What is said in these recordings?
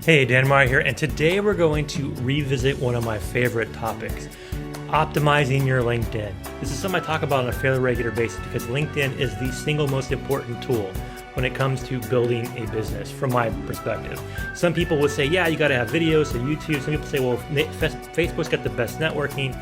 Hey, Dan Meyer here, and today we're going to revisit one of my favorite topics, optimizing your LinkedIn. This is something I talk about on a fairly regular basis because LinkedIn is the single most important tool when it comes to building a business from my perspective. Some people will say, yeah, you got to have videos, so YouTube. Some people say, well, Facebook's got the best networking.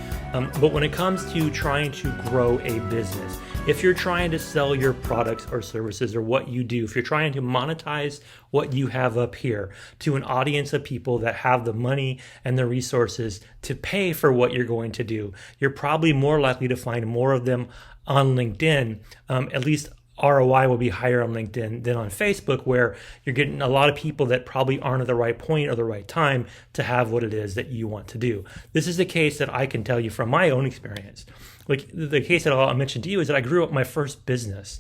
But when it comes to trying to grow a business, if you're trying to sell your products or services or what you do, if you're trying to monetize what you have up here to an audience of people that have the money and the resources to pay for what you're going to do, you're probably more likely to find more of them on LinkedIn. At least ROI will be higher on LinkedIn than on Facebook, where you're getting a lot of people that probably aren't at the right point or the right time to have what it is that you want to do. This is the case that I can tell you from my own experience. Like the case that I'll mention to you is that I grew up my first business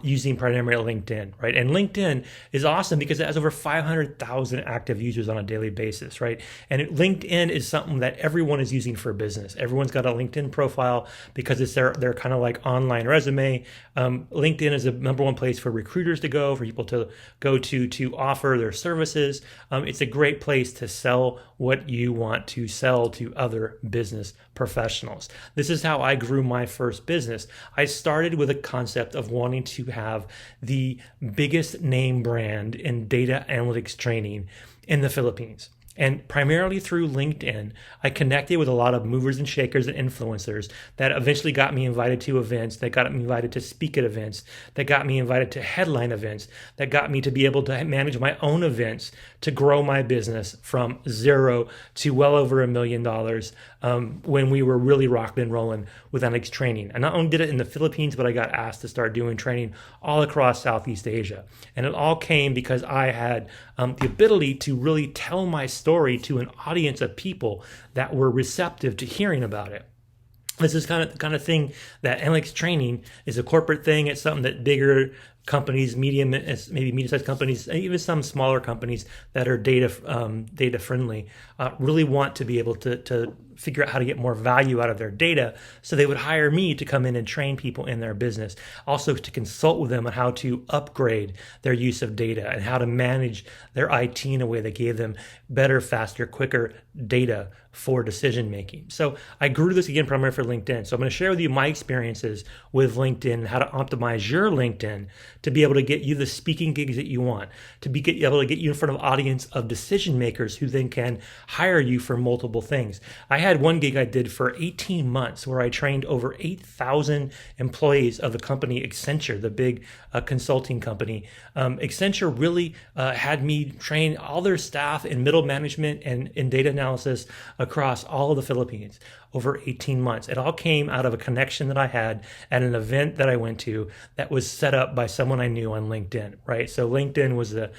using primarily LinkedIn, right? And LinkedIn is awesome because it has over 500,000 active users on a daily basis, right? And LinkedIn is something that everyone is using for business. Everyone's got a LinkedIn profile because it's their kind of like online resume. LinkedIn is the number one place for recruiters to go, for people to go to offer their services. It's a great place to sell what you want to sell to other business professionals. This is how I grew my first business. I started with a concept of wanting to have the biggest name brand in data analytics training in the Philippines. And primarily through LinkedIn, I connected with a lot of movers and shakers and influencers that eventually got me invited to events, that got me invited to speak at events, that got me invited to headline events, that got me to be able to manage my own events to grow my business from zero to well over $1 million when we were really rocking and rolling with analytics training. And not only did it in the Philippines, but I got asked to start doing training all across Southeast Asia. And it all came because I had the ability to really tell my story to an audience of people that were receptive to hearing about it. This is the kind of thing that analytics training is a corporate thing. It's something that bigger companies, maybe medium-sized companies, even some smaller companies that are data friendly, really want to be able to figure out how to get more value out of their data. So they would hire me to come in and train people in their business, also to consult with them on how to upgrade their use of data and how to manage their IT in a way that gave them better, faster, quicker data for decision making. So I grew this again primarily for LinkedIn. So I'm going to share with you my experiences with LinkedIn and how to optimize your LinkedIn to be able to get you the speaking gigs that you want, to be able to get you in front of an audience of decision makers who then can hire you for multiple things. I had one gig I did for 18 months where I trained over 8,000 employees of the company Accenture, the big consulting company. Accenture really had me train all their staff in middle management and in data analysis across all of the Philippines over 18 months. It all came out of a connection that I had at an event that I went to that was set up by someone I knew on LinkedIn, right? So LinkedIn was the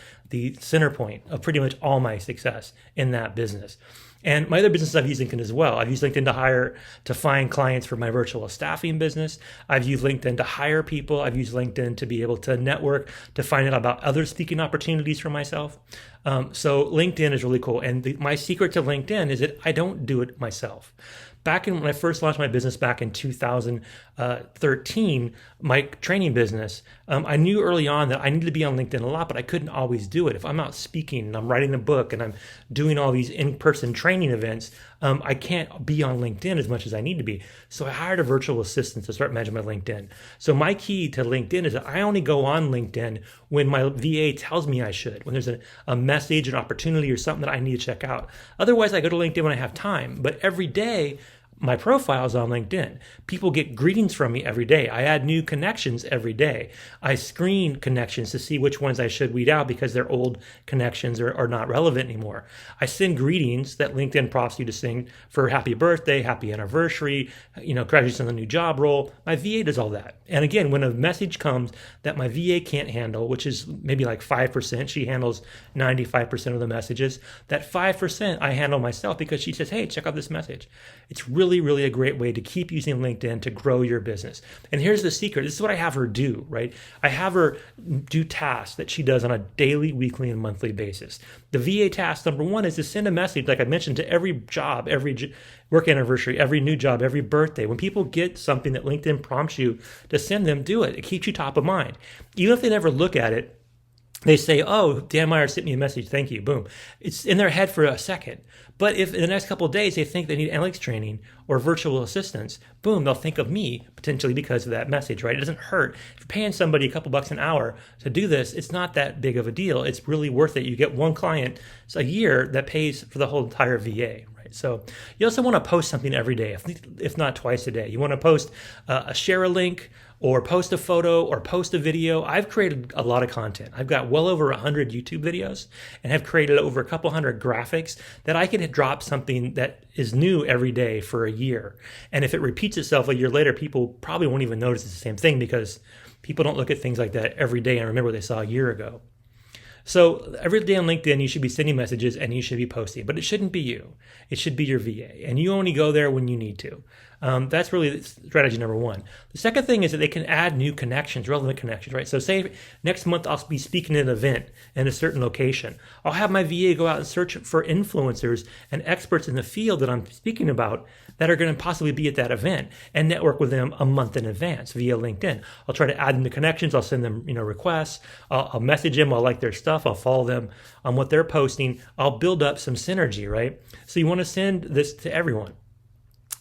center point of pretty much all my success in that business. And my other businesses, I've used LinkedIn as well. I've used LinkedIn to find clients for my virtual staffing business. I've used LinkedIn to hire people. I've used LinkedIn to be able to network, to find out about other speaking opportunities for myself. So LinkedIn is really cool. And my secret to LinkedIn is that I don't do it myself. When I first launched my business back in 2013, my training business, I knew early on that I needed to be on LinkedIn a lot, but I couldn't always do it. If I'm out speaking and I'm writing a book and I'm doing all these in-person training events, I can't be on LinkedIn as much as I need to be. So I hired a virtual assistant to start managing my LinkedIn. So my key to LinkedIn is that I only go on LinkedIn when my VA tells me I should, when there's a message, an opportunity, or something that I need to check out. Otherwise, I go to LinkedIn when I have time. But every day, my profile is on LinkedIn. People get greetings from me every day. I add new connections every day. I screen connections to see which ones I should weed out because their old connections are not relevant anymore. I send greetings that LinkedIn prompts you to sing for happy birthday, happy anniversary, congratulations on the new job role. My VA does all that. And again, when a message comes that my VA can't handle, which is maybe like 5%, she handles 95% of the messages, that 5% I handle myself because she says, hey, check out this message. It's really a great way to keep using LinkedIn to grow your business. And here's the secret. This is what I have her do, right? I have her do tasks that she does on a daily, weekly, and monthly basis. The VA task number one is to send a message, like I mentioned, to every job, every work anniversary, every new job, every birthday. When people get something that LinkedIn prompts you to send them, do it. It keeps you top of mind. Even if they never look at it, they say, oh, Dan Meyer sent me a message, thank you, boom. It's in their head for a second. But if in the next couple of days they think they need analytics training or virtual assistance, boom, they'll think of me potentially because of that message, right? It doesn't hurt. If you're paying somebody a couple bucks an hour to do this, it's not that big of a deal. It's really worth it. You get one client a year that pays for the whole entire VA, right? So you also want to post something every day, if not twice a day. You want to post share a link, or post a photo, or post a video. I've created a lot of content. I've got well over 100 YouTube videos and have created over a couple hundred graphics that I can drop something that is new every day for a year. And if it repeats itself a year later, people probably won't even notice it's the same thing because people don't look at things like that every day and remember what they saw a year ago. So every day on LinkedIn, you should be sending messages and you should be posting, but it shouldn't be you. It should be your VA, and you only go there when you need to. That's really strategy number one. The second thing is that they can add new connections, relevant connections, right? So say next month I'll be speaking at an event in a certain location. I'll have my VA go out and search for influencers and experts in the field that I'm speaking about that are going to possibly be at that event and network with them a month in advance via LinkedIn. I'll try to add them to connections. I'll send them, requests. I'll message them. I'll like their stuff. I'll follow them on what they're posting. I'll build up some synergy, right? So you want to send this to everyone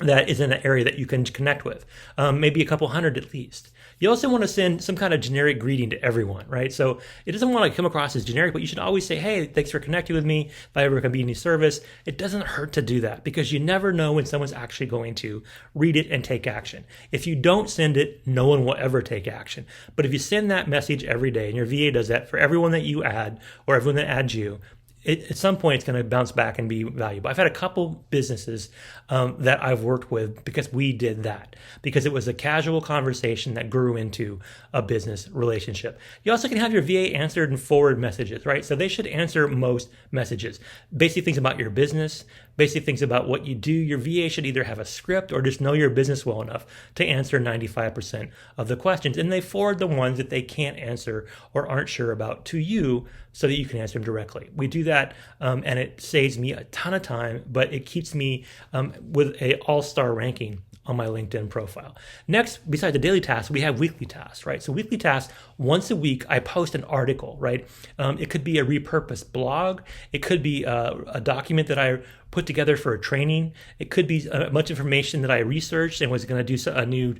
that is in an area that you can connect with, maybe a couple hundred at least. You also want to send some kind of generic greeting to everyone, right? So it doesn't want to come across as generic, but you should always say, hey, thanks for connecting with me. If I ever can be any service, it doesn't hurt to do that because you never know when someone's actually going to read it and take action. If you don't send it, no one will ever take action. But if you send that message every day, and your VA does that for everyone that you add or everyone that adds you, at some point, it's going to bounce back and be valuable. I've had a couple businesses that I've worked with because we did that, because it was a casual conversation that grew into a business relationship. You also can have your VA answered and forward messages, right? So they should answer most messages. Basic things about your business, basic things about what you do. Your VA should either have a script or just know your business well enough to answer 95% of the questions. And they forward the ones that they can't answer or aren't sure about to you so that you can answer them directly. We do that, and it saves me a ton of time, but it keeps me with a all-star ranking on my LinkedIn profile. Next, besides the daily tasks, we have weekly tasks, right? So weekly tasks, once a week, I post an article, right? It could be a repurposed blog. It could be a document that I put together for a training. It could be much information that I researched and was going to do a new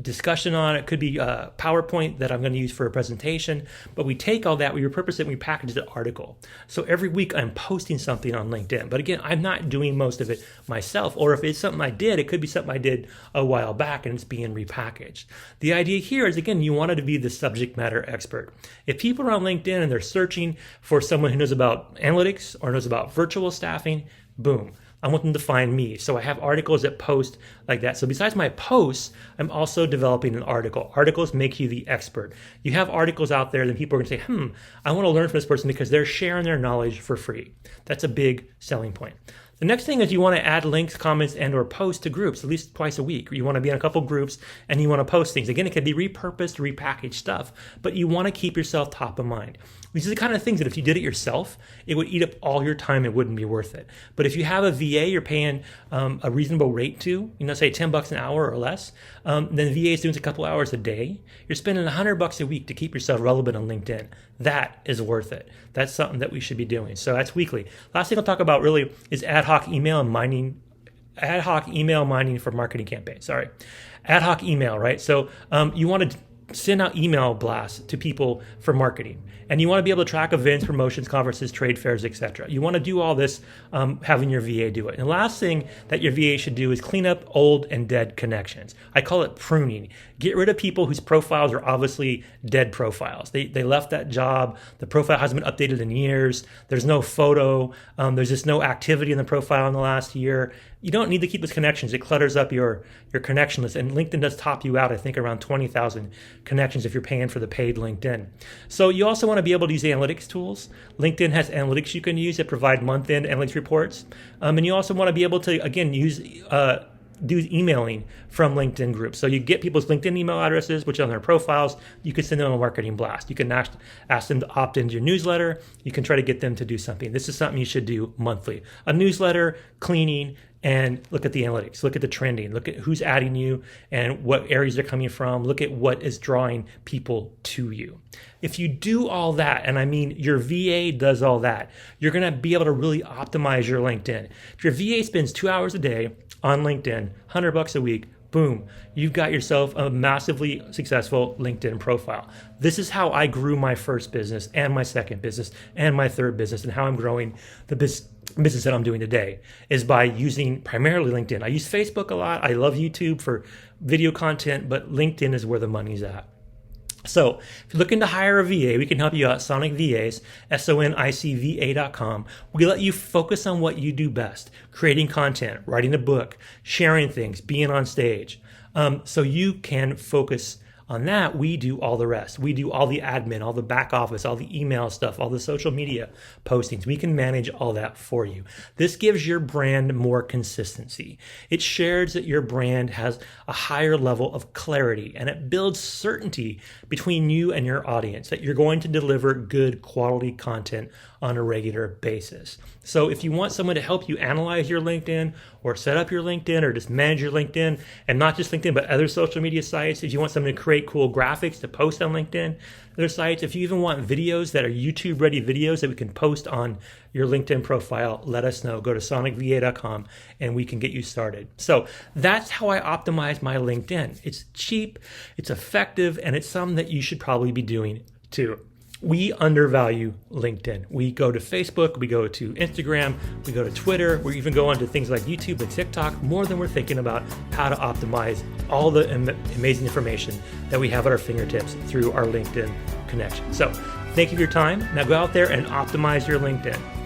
discussion on. It could be a PowerPoint that I'm going to use for a presentation, but we take all that, we repurpose it, and we package the article. So every week I'm posting something on LinkedIn, but again, I'm not doing most of it myself, or if it's something I did, it could be something I did a while back and it's being repackaged. The idea here is, again, you wanted to be the subject matter expert. If people are on LinkedIn and they're searching for someone who knows about analytics or knows about virtual staffing, boom, I want them to find me. So I have articles that post like that. So besides my posts, I'm also developing an article. Articles make you the expert. You have articles out there that people are going to say, I want to learn from this person because they're sharing their knowledge for free. That's a big selling point. The next thing is you want to add links, comments, and or posts to groups at least twice a week. You want to be in a couple groups and you want to post things. Again, it could be repurposed, repackaged stuff, but you want to keep yourself top of mind. These are the kind of things that if you did it yourself, it would eat up all your time. It wouldn't be worth it. But if you have a VA you're paying a reasonable rate to, say $10 an hour or less, then the VA is doing a couple hours a day. You're spending $100 a week to keep yourself relevant on LinkedIn. That is worth it. That's something that we should be doing. So that's weekly. Last thing I'll talk about really is ad hoc email mining for marketing campaigns. Sorry. Ad hoc email, right? So you want to send out email blasts to people for marketing. And you want to be able to track events, promotions, conferences, trade fairs, etc. You want to do all this having your VA do it. And the last thing that your VA should do is clean up old and dead connections. I call it pruning. Get rid of people whose profiles are obviously dead profiles. They left that job. The profile hasn't been updated in years. There's no photo. There's just no activity in the profile in the last year. You don't need to keep those connections. It clutters up your connection list. And LinkedIn does top you out, I think, around 20,000 connections if you're paying for the paid LinkedIn. So you also want to be able to use analytics tools. LinkedIn has analytics you can use that provide month-end analytics reports. And you also want to be able to, again, do emailing from LinkedIn groups. So you get people's LinkedIn email addresses, which are on their profiles. You can send them a marketing blast. You can ask them to opt into your newsletter. You can try to get them to do something. This is something you should do monthly. A newsletter, cleaning, and look at the analytics, look at the trending, look at who's adding you and what areas they're coming from, look at what is drawing people to you. If you do all that, and I mean your VA does all that, you're gonna be able to really optimize your LinkedIn. If your VA spends 2 hours a day on LinkedIn, $100 a week, boom, you've got yourself a massively successful LinkedIn profile. This is how I grew my first business and my second business and my third business, and how I'm growing the business that I'm doing today is by using primarily LinkedIn. I use Facebook a lot. I love YouTube for video content, but LinkedIn is where the money's at. So if you're looking to hire a VA, we can help you out. Sonic VAs, SONICVA.com. We let you focus on what you do best, creating content, writing a book, sharing things, being on stage. So you can focus on that. We do all the rest. We do all the admin, all the back office, all the email stuff, all the social media postings. We can manage all that for you. This gives your brand more consistency. It shares that your brand has a higher level of clarity, and it builds certainty between you and your audience that you're going to deliver good quality content on a regular basis. So if you want someone to help you analyze your LinkedIn or set up your LinkedIn or just manage your LinkedIn, and not just LinkedIn, but other social media sites, if you want someone to create cool graphics to post on LinkedIn, other sites, if you even want videos that are YouTube ready videos that we can post on your LinkedIn profile, let us know. Go to sonicva.com and we can get you started. So that's how I optimize my LinkedIn. It's cheap, it's effective, and it's something that you should probably be doing too. We undervalue LinkedIn. We go to Facebook, we go to Instagram, we go to Twitter, we even go onto things like YouTube and TikTok more than we're thinking about how to optimize all the amazing information that we have at our fingertips through our LinkedIn connection. So thank you for your time. Now go out there and optimize your LinkedIn.